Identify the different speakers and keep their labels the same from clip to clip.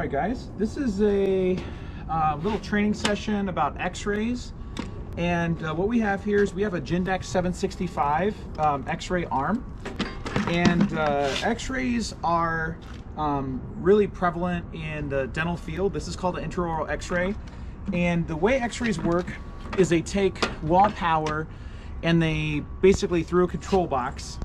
Speaker 1: Alright guys, this is a little training session about x-rays, and what we have here is we have a Gendex 765 x-ray arm, and x-rays are really prevalent in the dental field. This is called an intraoral x-ray, and the way x-rays work is they take wall power and they basically, through a control box,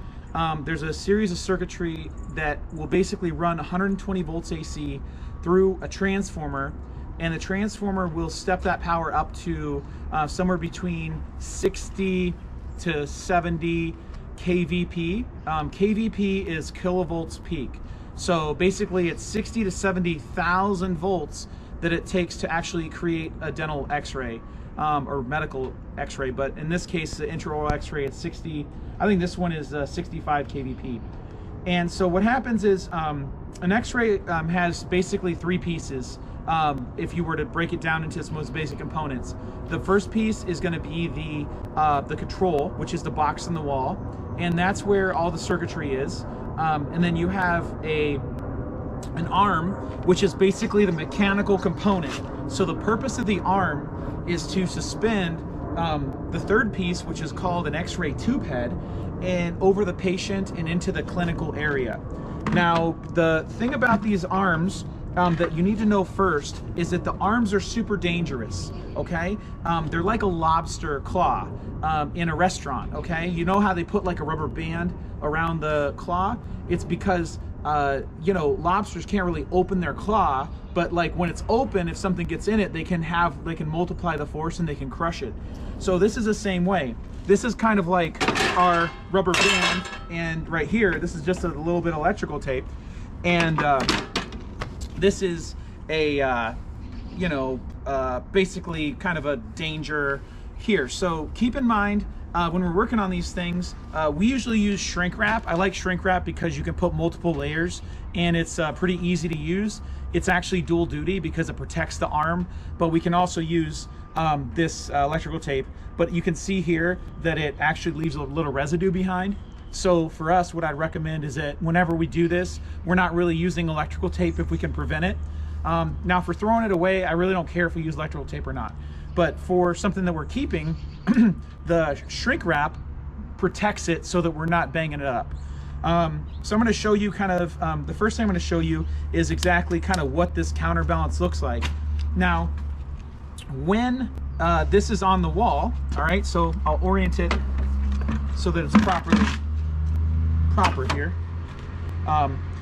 Speaker 1: there's a series of circuitry that will basically run 120 volts AC through a transformer, and the transformer will step that power up to somewhere between 60 to 70 kVp. kVp is kilovolts peak. So basically it's 60 to 70,000 volts that it takes to actually create a dental x-ray or medical x-ray, but in this case the intraoral x-ray, it's 60, I think this one is 65 kVp. And so what happens is an x-ray has basically three pieces if you were to break it down into its most basic components. The first piece is going to be the control, which is the box on the wall, and that's where all the circuitry is. And then you have an arm, which is basically the mechanical component. So the purpose of the arm is to suspend the third piece, which is called an x-ray tube head, and over the patient and into the clinical area. Now, the thing about these arms that you need to know first is that the arms are super dangerous, okay? They're like a lobster claw in a restaurant, okay? You know how they put like a rubber band around the claw? It's because you know, lobsters can't really open their claw, but like when it's open, if something gets in it, they can multiply the force and they can crush it. So this is the same way. This is kind of like our rubber band, and right here, this is just a little bit of electrical tape, and this is a you know, basically kind of a danger here. So keep in mind, when we're working on these things, we usually use shrink wrap. I like shrink wrap because you can put multiple layers and it's pretty easy to use. It's actually dual duty because it protects the arm, but we can also use this electrical tape. But you can see here that it actually leaves a little residue behind. So for us, what I'd recommend is that whenever we do this, we're not really using electrical tape if we can prevent it. Now for throwing it away, I really don't care if we use electrical tape or not. But for something that we're keeping, the shrink wrap protects it so that we're not banging it up. So I'm going to show you kind of, the first thing I'm going to show you is exactly kind of what this counterbalance looks like. Now, when this is on the wall, all right, so I'll orient it so that it's proper here.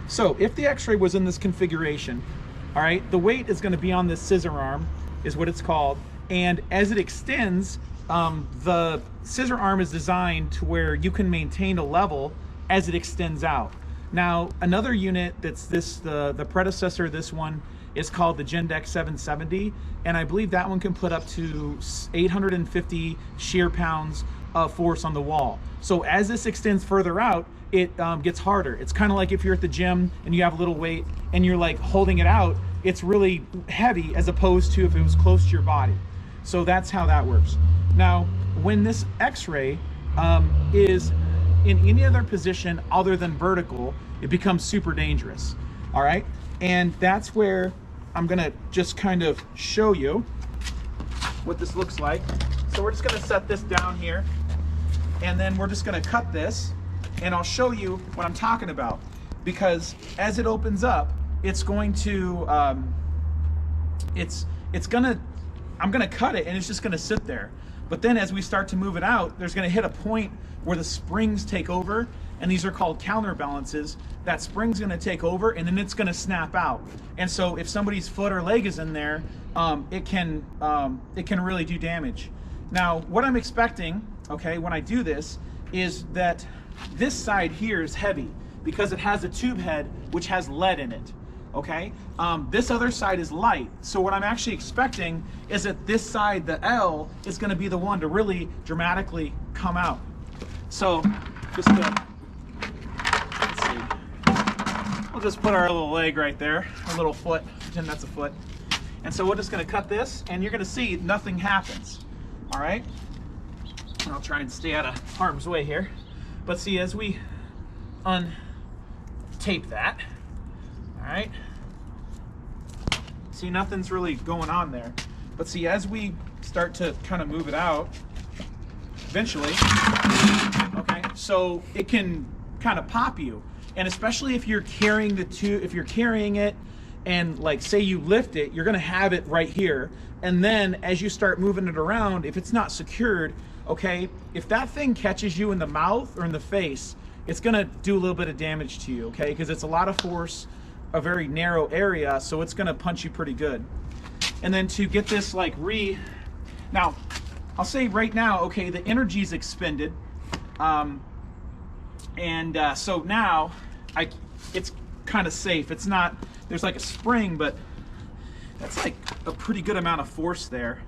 Speaker 1: So if the x-ray was in this configuration, all right, the weight is going to be on this scissor arm, is what it's called. And as it extends, the scissor arm is designed to where you can maintain a level as it extends out. Now, another unit that's the predecessor of this one is called the Gendex 770, and I believe that one can put up to 850 shear pounds of force on the wall. So as this extends further out, it gets harder. It's kind of like if you're at the gym and you have a little weight and you're like holding it out, it's really heavy as opposed to if it was close to your body. So that's how that works. Now, when this x-ray is in any other position other than vertical, it becomes super dangerous, all right? And that's where I'm gonna just kind of show you what this looks like. So we're just gonna set this down here, and then we're just gonna cut this, and I'll show you what I'm talking about. Because as it opens up, it's going to, I'm gonna cut it and it's just gonna sit there. But then as we start to move it out, there's gonna hit a point where the springs take over, and these are called counterbalances. That spring's gonna take over and then it's gonna snap out. And so if somebody's foot or leg is in there, it can really do damage. Now, what I'm expecting, okay, when I do this, is that this side here is heavy because it has a tube head which has lead in it. Okay, this other side is light. So what I'm actually expecting is that this side, the L, is going to be the one to really dramatically come out. So just to, let's see, we'll just put our little leg right there, our little foot, pretend that's a foot. And so we're just going to cut this, and you're going to see nothing happens. All right, and I'll try and stay out of harm's way here. But see, as we untape that, all right, See, nothing's really going on there. But see, as we start to kind of move it out, eventually, okay, so it can kind of pop you. And especially if you're carrying the tube, if you're carrying it and like say you lift it, you're gonna have it right here. And then as you start moving it around, if it's not secured, okay, if that thing catches you in the mouth or in the face, it's gonna do a little bit of damage to you, okay? Because it's a lot of force, a very narrow area, so it's gonna punch you pretty good. And then to get this like now, I'll say right now, okay, the energy's expended. So now it's kind of safe. It's not, there's like a spring, but that's like a pretty good amount of force there.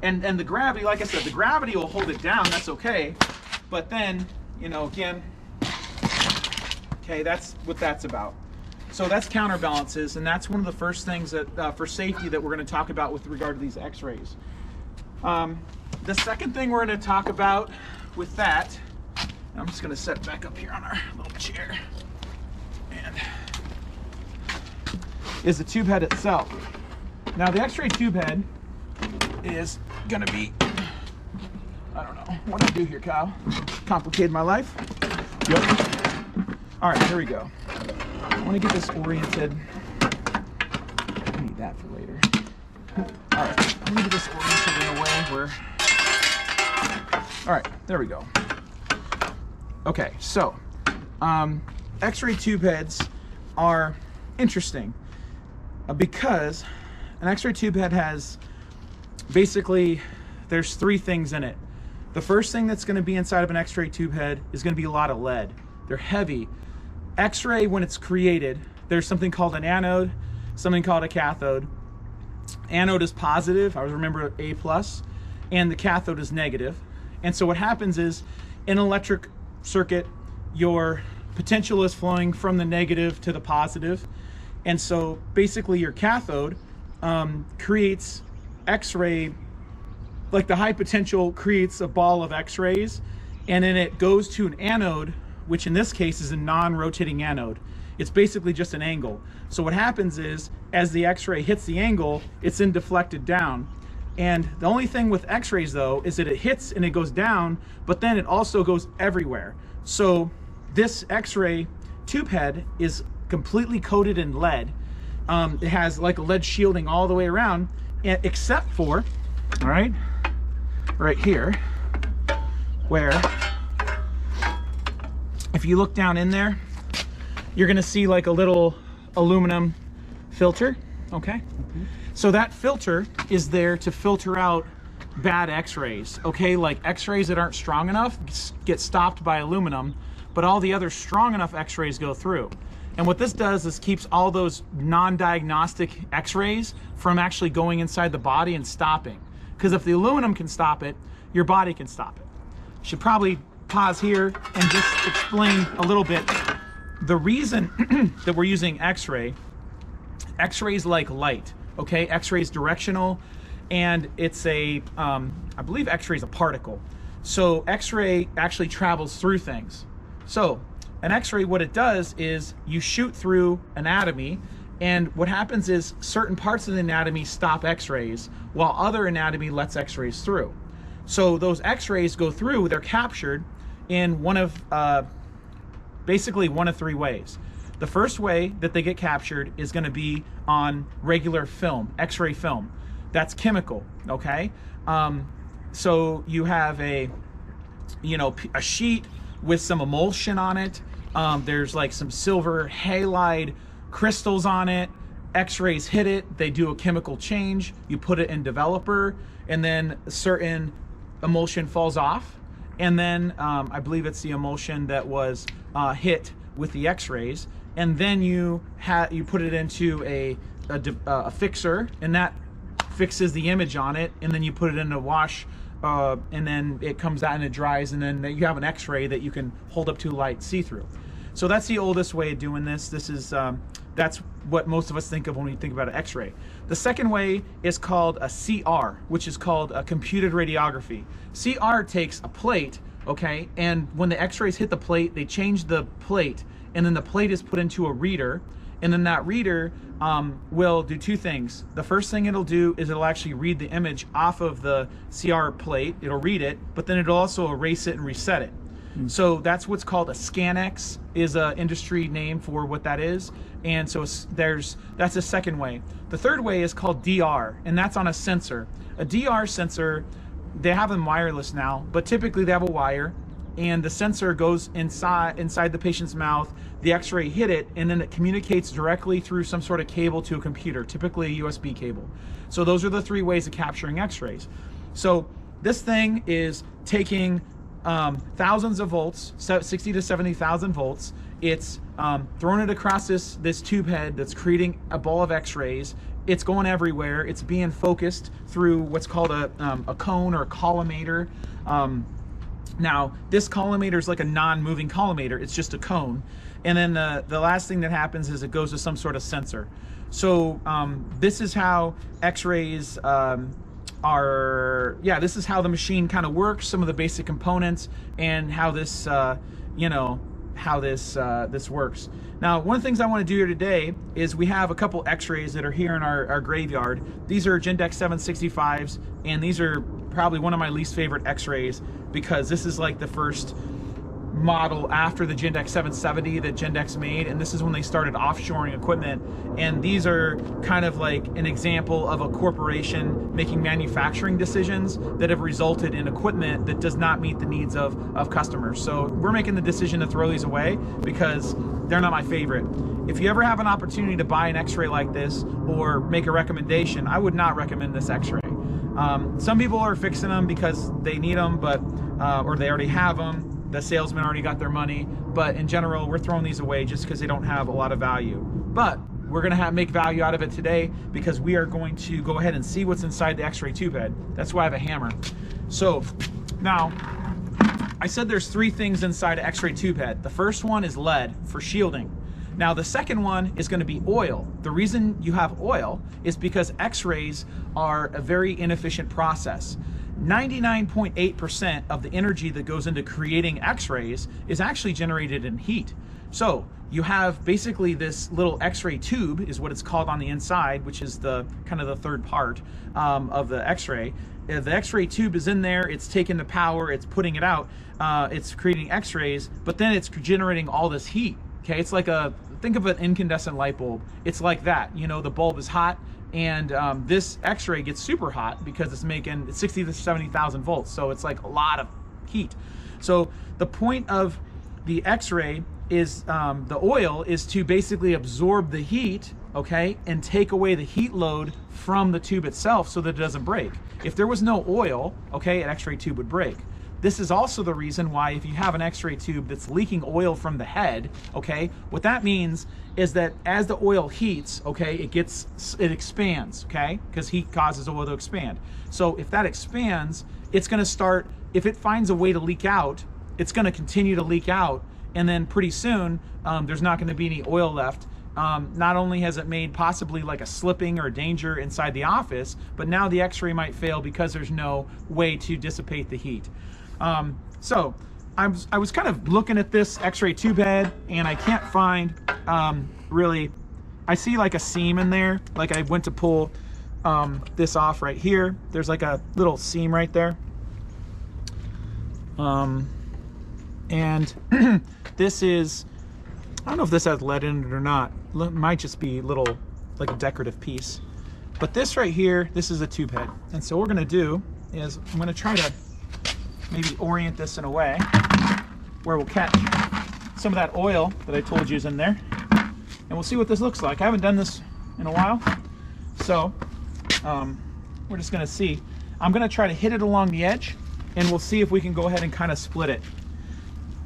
Speaker 1: And the gravity, like I said, the gravity will hold it down, that's okay. But then, you know, again, okay, that's what that's about. So that's counterbalances, and that's one of the first things that for safety that we're going to talk about with regard to these x-rays. The second thing we're going to talk about with that, I'm just going to set it back up here on our little chair, and is the tube head itself. Now the x-ray tube head is going to be, I don't know, what do I do here, Kyle? Complicated my life? Yep. All right, here we go. I want to get this oriented. I need that for later. All right, I'm going to get this oriented in a way where, all right, there we go. Okay, so x-ray tube heads are interesting because an x-ray tube head has basically, there's three things in it. The first thing that's going to be inside of an x-ray tube head is going to be a lot of lead. They're heavy. X-ray, when it's created, there's something called an anode, something called a cathode. Anode is positive, I always remember A+, and the cathode is negative. And so what happens is, in an electric circuit, your potential is flowing from the negative to the positive. And so basically your cathode creates X-ray, like the high potential creates a ball of X-rays, and then it goes to an anode, which in this case is a non-rotating anode. It's basically just an angle. So what happens is, as the X-ray hits the angle, it's then deflected down. And the only thing with X-rays though is that it hits and it goes down, but then it also goes everywhere. So this X-ray tube head is completely coated in lead. It has like a lead shielding all the way around, except for, all right here, where if you look down in there, you're gonna see like a little aluminum filter, okay? So that filter is there to filter out bad x-rays, okay? Like x-rays that aren't strong enough get stopped by aluminum, but all the other strong enough x-rays go through. And what this does is keeps all those non-diagnostic x-rays from actually going inside the body and stopping. Because if the aluminum can stop it, your body can stop it. Should probably pause here and just explain a little bit the reason that we're using x-ray. X-rays like light, okay? X-ray is directional, and it's a, I believe x-ray is a particle. So x-ray actually travels through things. So an x-ray, what it does is you shoot through anatomy, and what happens is certain parts of the anatomy stop x-rays while other anatomy lets x-rays through. So those x-rays go through, they're captured in one of, basically one of three ways. The first way that they get captured is going to be on regular film, x-ray film. That's chemical, okay? So you have a sheet with some emulsion on it. There's like some silver halide crystals on it. X-rays hit it, they do a chemical change, you put it in developer, and then a certain emulsion falls off, and then I believe it's the emulsion that was hit with the x-rays, and then you put it into a fixer, and that fixes the image on it, and then you put it in a wash, and then it comes out and it dries, and then you have an x-ray that you can hold up to light see-through. So that's the oldest way of doing this. This is that's what most of us think of when we think about an x-ray. The second way is called a CR, which is called a computed radiography. CR takes a plate, okay, and when the x-rays hit the plate, they change the plate, and then the plate is put into a reader, And then that reader will do two things. The first thing it'll do is it'll actually read the image off of the CR plate. It'll read it, but then it'll also erase it and reset it. So that's what's called a Gendex, is an industry name for what that is. And so that's a second way. The third way is called DR, and that's on a sensor. A DR sensor, they have them wireless now, but typically they have a wire, and the sensor goes inside the patient's mouth. The X-ray hit it, and then it communicates directly through some sort of cable to a computer, typically a USB cable. So those are the three ways of capturing X-rays. So this thing is taking thousands of volts, 60 to 70,000 volts. It's throwing it across this tube head that's creating a ball of X-rays. It's going everywhere. It's being focused through what's called a cone or a collimator. Now, this collimator is like a non-moving collimator. It's just a cone. And then the last thing that happens is it goes to some sort of sensor. So this is how X-rays this is how the machine kind of works, some of the basic components, and how this this works. Now, one of the things I want to do here today is we have a couple X-rays that are here in our graveyard. These are Gendex 765s, and these are probably one of my least favorite X-rays, because this is like the first model after the Gendex 770 that Gendex made, and this is when they started offshoring equipment. And these are kind of like an example of a corporation making manufacturing decisions that have resulted in equipment that does not meet the needs of customers. So we're making the decision to throw these away because they're not my favorite. If you ever have an opportunity to buy an X-ray like this or make a recommendation, I would not recommend this X-ray. Some people are fixing them because they need them, but or they already have them. The salesman already got their money, but in general, we're throwing these away just because they don't have a lot of value. But we're gonna make value out of it today, because we are going to go ahead and see what's inside the X-ray tube head. That's why I have a hammer. So now, I said there's three things inside an X-ray tube head. The first one is lead for shielding. Now the second one is going to be oil. The reason you have oil is because X-rays are a very inefficient process. 99.8% of the energy that goes into creating X-rays is actually generated in heat. So you have basically this little X-ray tube, is what it's called on the inside, which is the kind of the third part of the X-ray. The X-ray tube is in there, it's taking the power, it's putting it out, it's creating X-rays, but then it's generating all this heat. Okay, it's like think of an incandescent light bulb. It's like that, you know, the bulb is hot, and this X-ray gets super hot because it's making 60 to 70,000 volts, so it's like a lot of heat. So the point of the X-ray is, the oil is to basically absorb the heat, okay, and take away the heat load from the tube itself so that it doesn't break. If there was no oil, okay, an X-ray tube would break. This is also the reason why if you have an X-ray tube that's leaking oil from the head, okay, what that means is that as the oil heats, okay, it expands, okay, because heat causes oil to expand. So if that expands, it's going to start, if it finds a way to leak out, it's going to continue to leak out, and then pretty soon there's not going to be any oil left. Not only has it made possibly like a slipping or a danger inside the office, but now the X-ray might fail because there's no way to dissipate the heat. So I was kind of looking at this X-ray tube head, and I can't find really, I see like a seam in there. Like I went to pull this off right here. There's like a little seam right there. And this is, I don't know if this has lead in it or not. It might just be a little, like a decorative piece. But this right here, this is a tube head. And so what we're gonna do is I'm gonna try to maybe orient this in a way where we'll catch some of that oil that I told you is in there, and we'll see what this looks like. I haven't done this in a while, so we're just gonna see. I'm gonna try to hit it along the edge, and we'll see if we can go ahead and kind of split it.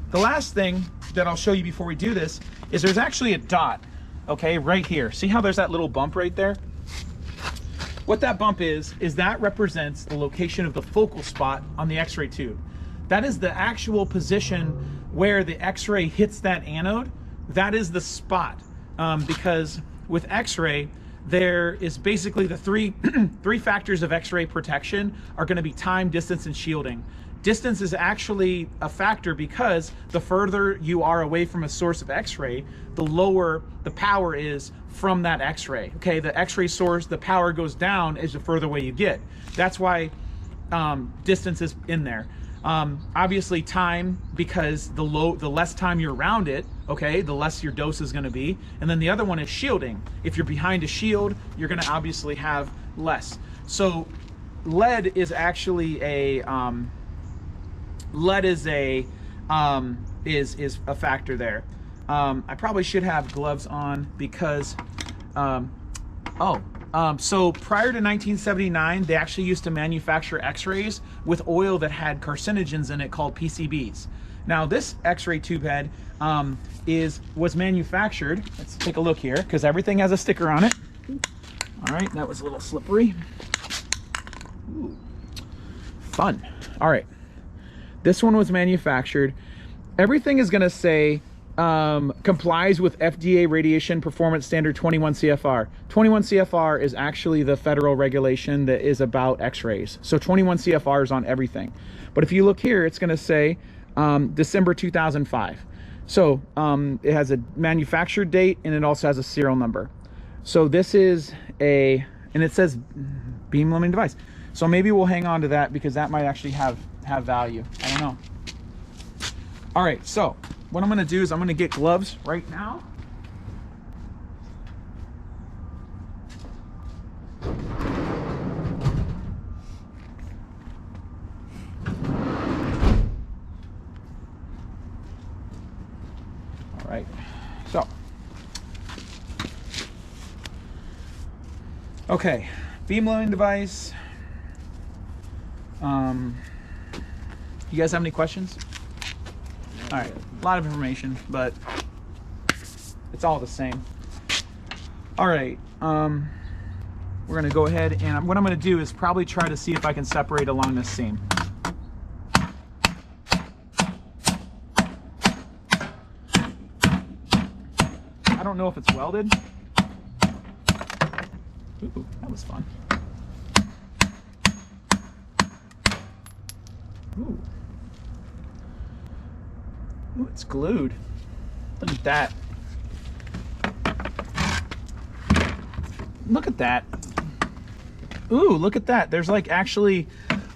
Speaker 1: The last thing that I'll show you before we do this is there's actually a dot, okay, right here. See how there's that little bump right there? What that bump is that represents the location of the focal spot on the X-ray tube. That is the actual position where the X-ray hits that anode. That is the spot, because with X-ray, there is basically the three factors of X-ray protection are going to be time, distance, and shielding. Distance is actually a factor because the further you are away from a source of X-ray, the lower the power is from that X-ray. Okay, the X-ray source, the power goes down as the further away you get. That's why distance is in there. Obviously time, because the less time you're around it, okay, the less your dose is going to be. And then the other one is shielding. If you're behind a shield, you're going to obviously have less. So lead is actually a is a factor there. I probably should have gloves on because so prior to 1979, they actually used to manufacture X-rays with oil that had carcinogens in it called PCBs. Now this X-ray tube head was manufactured. Let's take a look here because everything has a sticker on it. All right, that was a little slippery. Ooh, fun. All right, this one was manufactured. Everything is going to say complies with FDA Radiation Performance Standard 21 CFR. 21 CFR is actually the federal regulation that is about X-rays. So 21 CFR is on everything. But if you look here, it's going to say December 2005. So it has a manufactured date and it also has a serial number. So this is and it says beam limiting device. So maybe we'll hang on to that because that might actually have value. I don't know. All right, so what I'm going to do is I'm going to get gloves right now. All right, so okay, beam limiting device. You guys have any questions? All right, a lot of information, but it's all the same. All right, we're gonna go ahead and what I'm gonna do is probably try to see if I can separate along this seam. I don't know if it's welded. Ooh, that was fun. Ooh. Ooh, it's glued. Look at that. Look at that. Ooh, look at that. There's like actually,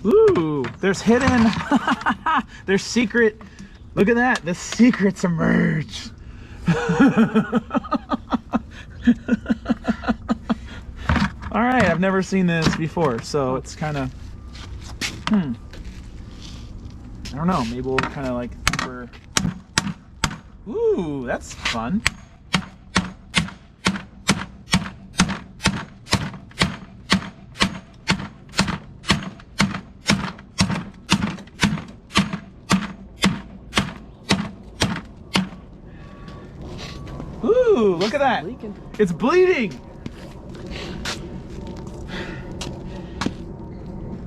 Speaker 1: ooh, there's hidden, there's secret. Look at that. The secrets emerge. All right, I've never seen this before, so it's kind of, I don't know, maybe we'll kind of like, ooh, that's fun. Ooh, look at that. It's bleeding.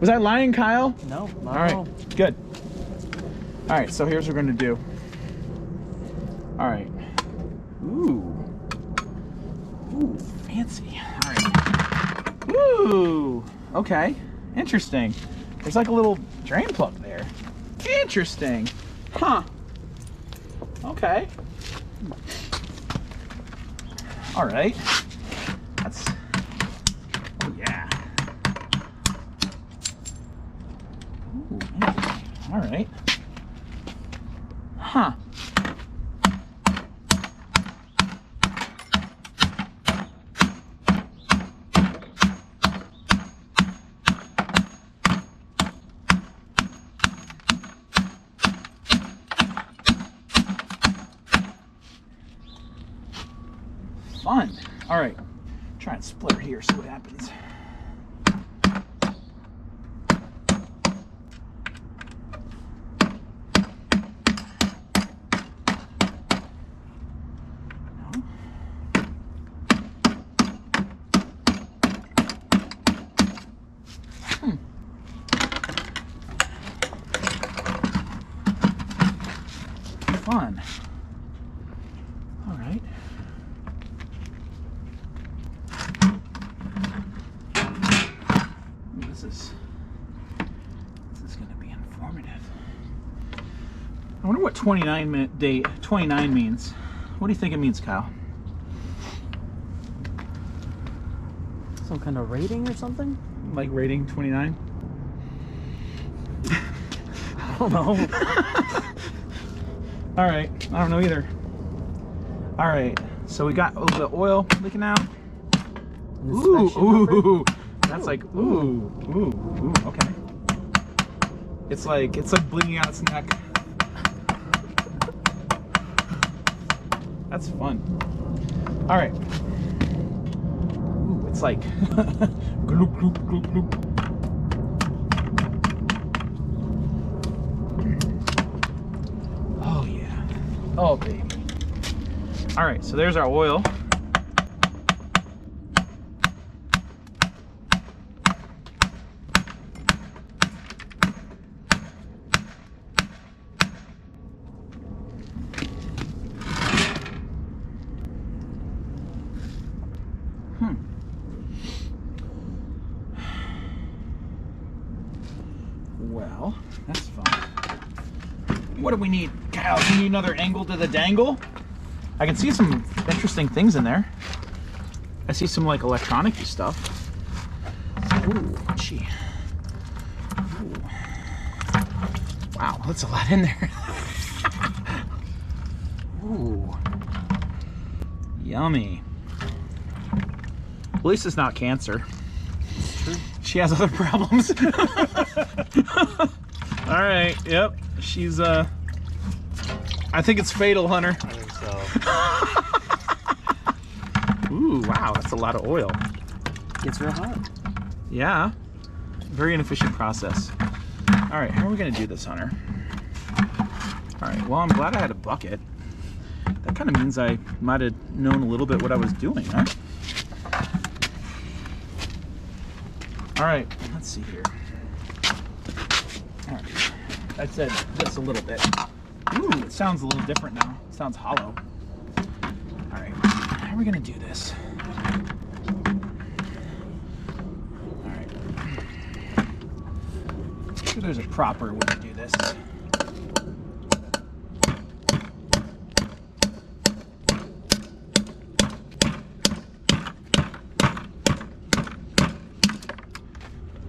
Speaker 1: Was I lying, Kyle?
Speaker 2: No, not
Speaker 1: all
Speaker 2: at
Speaker 1: right,
Speaker 2: all.
Speaker 1: Good. All right, so here's what we're gonna do. All right. Ooh. Ooh, fancy. All right. Ooh. Okay. Interesting. There's like a little drain plug there. Interesting. Huh. Okay. All right. That's. Oh yeah. Ooh. All right. Huh. Fun. All right. Try and split her here, see what happens. Fun. All right. Ooh, this is going to be informative. wonder what 29 means. What do you think it means, Kyle?
Speaker 2: Some kind of rating or something?
Speaker 1: Like rating 29?
Speaker 2: I don't know.
Speaker 1: All right, I don't know either. All right, so we got a little bit of oil leaking out. Ooh, that's like ooh, okay. It's like bleeding out its neck. That's fun. All right. Ooh, it's like gloop, gloop, gloop, gloop. Oh yeah. Oh baby. All right, so there's our oil. Well, that's fun. What do we need, Kyle? Do we need another angle to the dangle? I can see some interesting things in there. I see some like electronic-y stuff. Ooh, gee. Ooh. Wow, that's a lot in there. Ooh. Yummy. At least it's not cancer.
Speaker 2: It's true.
Speaker 1: She has other problems. All right, yep. She's, I think it's fatal, Hunter.
Speaker 2: I think so.
Speaker 1: Ooh, wow, that's a lot of oil.
Speaker 2: It's real hot.
Speaker 1: Yeah, very inefficient process. All right, how are we gonna do this, Hunter? All right, well, I'm glad I had a bucket. That kind of means I might have known a little bit what I was doing, huh? All right, let's see here. All right, I said this a little bit. Ooh, it sounds a little different now. It sounds hollow. All right, how are we gonna do this? All right. I'm sure there's a proper way to do this.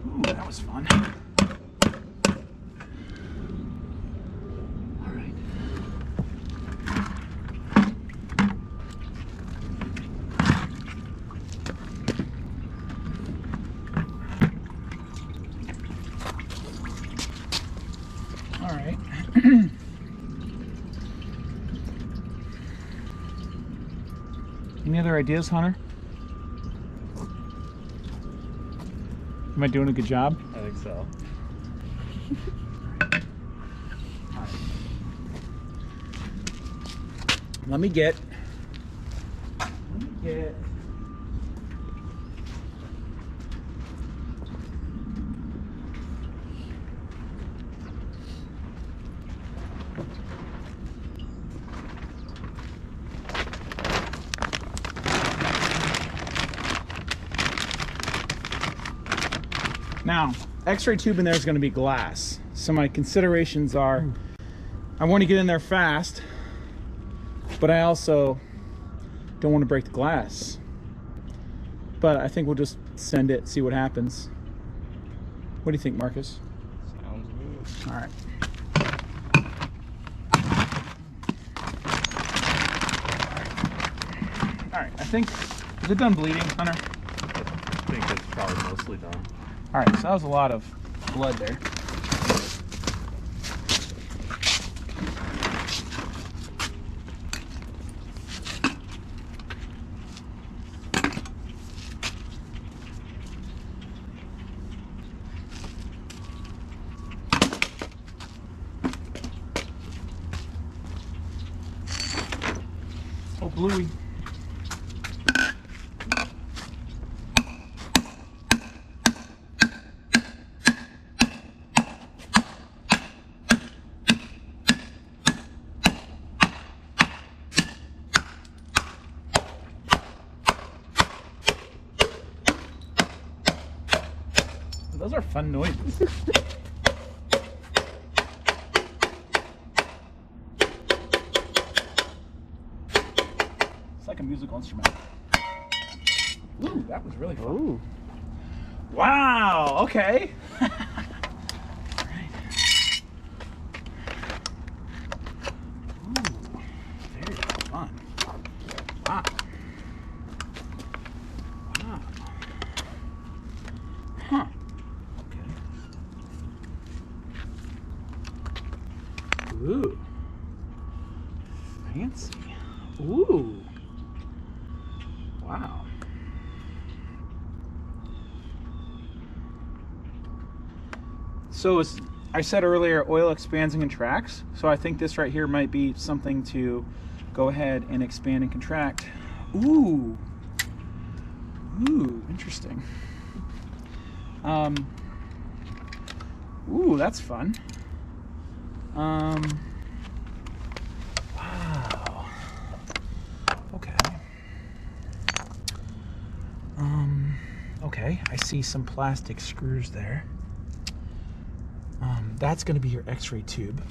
Speaker 1: Ooh, that was fun. All right. All right. Any other ideas, Hunter? Am I doing a good job?
Speaker 2: I think so.
Speaker 1: Let me get. Now, X-ray tube in there is going to be glass. So my considerations are, I want to get in there fast, but I also don't want to break the glass. But I think we'll just send it, see what happens. What do you think, Marcus?
Speaker 2: Sounds good.
Speaker 1: All right. All right, I think, is it done bleeding, Hunter?
Speaker 2: I think it's probably mostly done.
Speaker 1: All right, so that was a lot of blood there. Oh, Bluey. Those are fun noises. like a musical instrument. Ooh, that was really fun.
Speaker 2: Ooh.
Speaker 1: Wow, okay. All right. Ooh, very fun. Wow. Wow. Huh. Okay. Ooh. Fancy. Ooh. Wow. So as I said earlier, oil expands and contracts. So I think this right here might be something to go ahead and expand and contract. Ooh. Ooh, interesting. Ooh, that's fun. Wow. Okay. Okay, I see some plastic screws there. That's going to be your X-ray tube.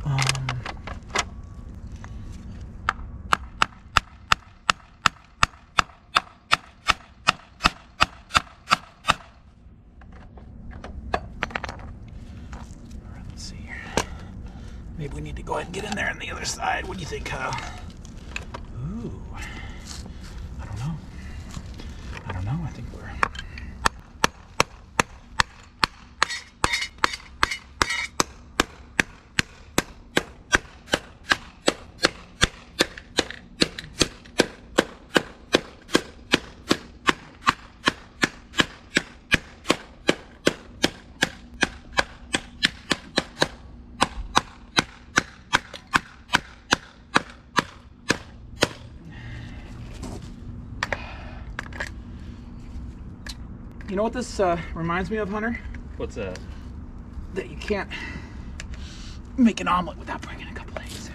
Speaker 1: Let's see here. Maybe we need to go ahead and get in there on the other side. What do you think, Kyle? Ooh. I don't know. I don't know. I think we're... You know what this reminds me of, Hunter?
Speaker 2: What's that?
Speaker 1: That you can't make an omelet without bringing a couple eggs.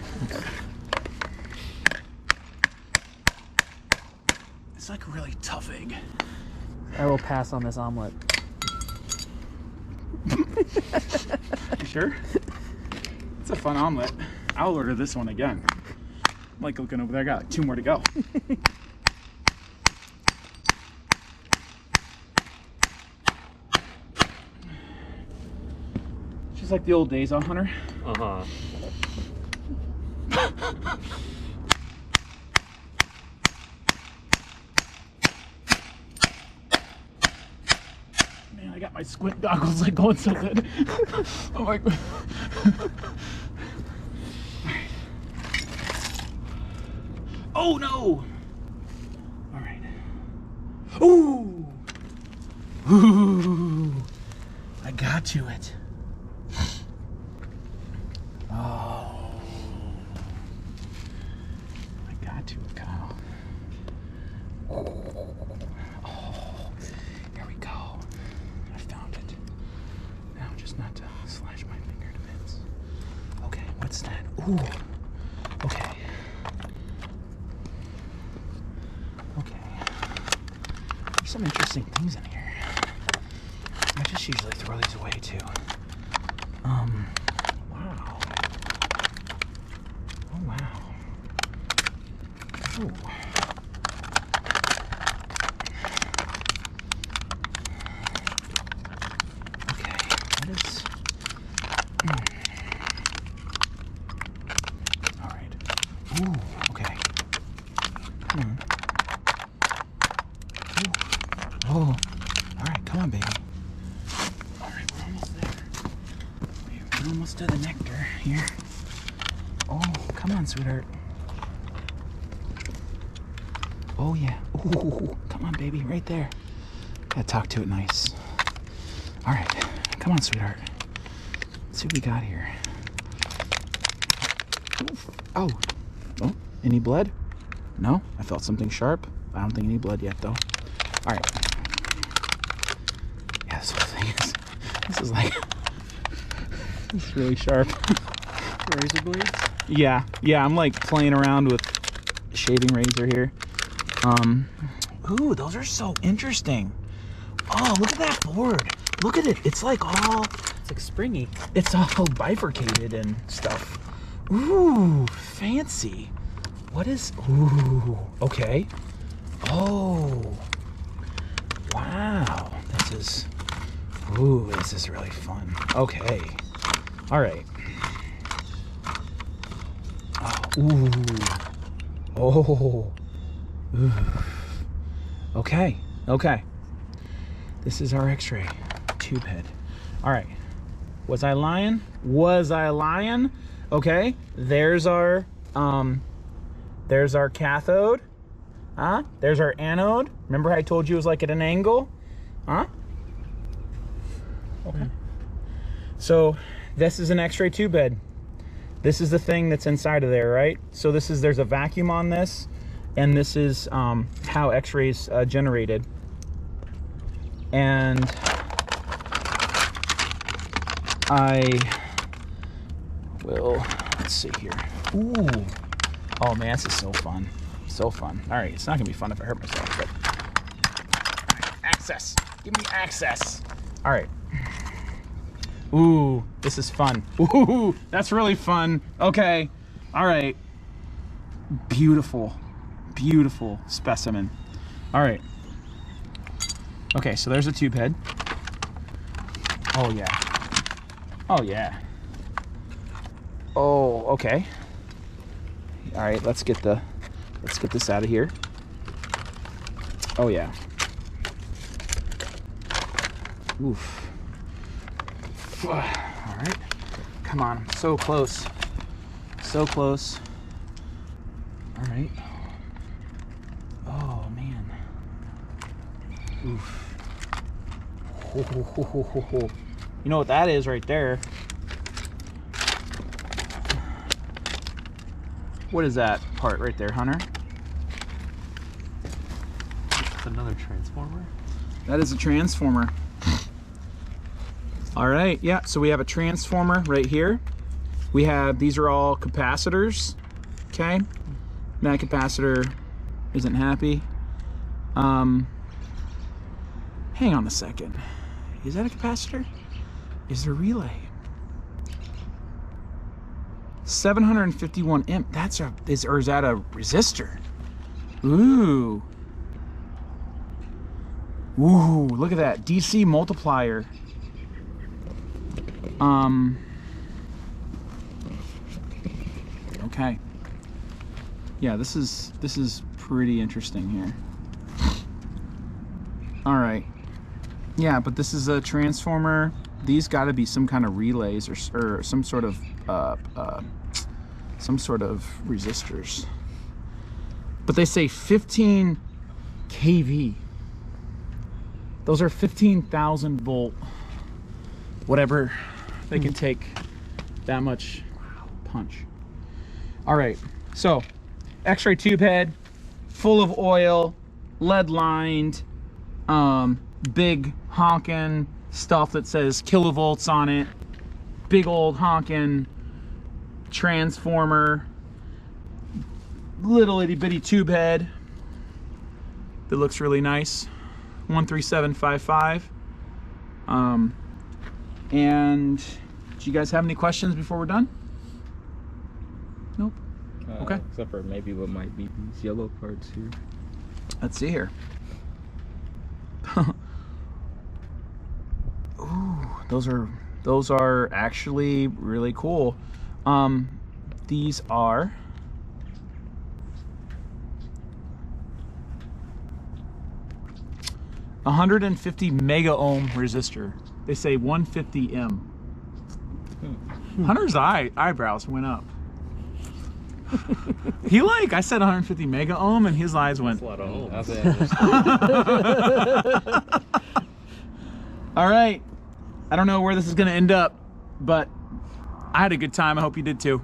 Speaker 1: It's like a really tough egg.
Speaker 2: I will pass on this omelet.
Speaker 1: You sure? It's a fun omelet. I'll order this one again. I'm like looking over there, I got like 2 more to go. Just like the old days, huh, Hunter?
Speaker 2: Uh-huh.
Speaker 1: Man, I got my squint goggles like going so good. Oh my God. Oh no! All right. Ooh! Ooh! I got to it. Oh. I got to it, Kyle. Oh. Here we go. I found it. Now just not to slash my finger to bits. Okay, what's that? Ooh. Okay. Okay. There's some interesting things in here. I just usually throw these away too. Wow. Oh wow. Ooh. Okay, what is... Alright. Ooh, okay. Come on. Ooh. Oh. Alright, come on, baby. Alright, we're almost there. We're almost to the nectar here. Oh, come on, sweetheart. Oh, yeah. Ooh, come on, baby, right there. Gotta talk to it nice. All right, come on, sweetheart. Let's see what we got here. Oh, oh, any blood? No, I felt something sharp. I don't think any blood yet, though. All right. Yeah, this whole thing is, this is like, it's really sharp.
Speaker 2: Razor blades?
Speaker 1: Yeah, I'm like playing around with shaving razor here. Ooh, those are so interesting. Oh, look at that board. Look at it. It's like all...
Speaker 2: It's like springy.
Speaker 1: It's all bifurcated and stuff. Ooh, fancy. What is, ooh, okay. Oh, wow. This is really fun. Okay. All right. Oh, ooh. Oh. Ooh. Okay. Okay. This is our X-ray tube head. All right. Was I lying? Was I lying? Okay. There's our cathode. Huh? There's our anode. Remember I told you it was like at an angle? Huh? Okay. So this is an X-ray tube bed. This is the thing that's inside of there, right? So there's a vacuum on this, and this is how X-rays generated. And I will, let's see here. Ooh. Oh man, this is so fun. So fun. All right, it's not gonna be fun if I hurt myself, but access. Give me access. All right. Ooh, this is fun. Ooh, that's really fun. Okay. All right. Beautiful. Beautiful specimen. All right. Okay, so there's a tube head. Oh yeah. Oh yeah. Oh, okay. All right, let's get this out of here. Oh yeah. Oof. All right. Come on, so close. So close. All right. Oh man. Oof. Ho, ho, ho, ho, ho, ho. You know what that is right there? What is that part right there, Hunter?
Speaker 3: It's another transformer.
Speaker 1: That is a transformer. All right, yeah, so we have a transformer right here. We have, these are all capacitors, okay? That capacitor isn't happy. Hang on a second. Is that a capacitor? Is there a relay? 751 imp, that's a, or is that a resistor? Ooh. Ooh, look at that, DC multiplier. Okay. Yeah, this is pretty interesting here. All right. Yeah, but this is a transformer. These got to be some kind of relays or some sort of resistors. But they say 15 kV. Those are 15,000 volt. Whatever. They can take that much punch. All right, so X-ray tube head, full of oil, lead lined, big honkin' stuff that says kilovolts on it, big old honkin' transformer, little itty bitty tube head that looks really nice, 13755. And do you guys have any questions before we're done? Nope. Okay.
Speaker 3: Except for maybe what might be these yellow parts here.
Speaker 1: Let's see here. Ooh, those are actually really cool. These are a 150 mega ohm resistor. They say 150 M. Hunter's eyebrows went up. He I said 150 mega ohm, and his eyes went.
Speaker 3: That's a lot of ohms.
Speaker 1: All right. I don't know where this is going to end up, but I had a good time. I hope you did too.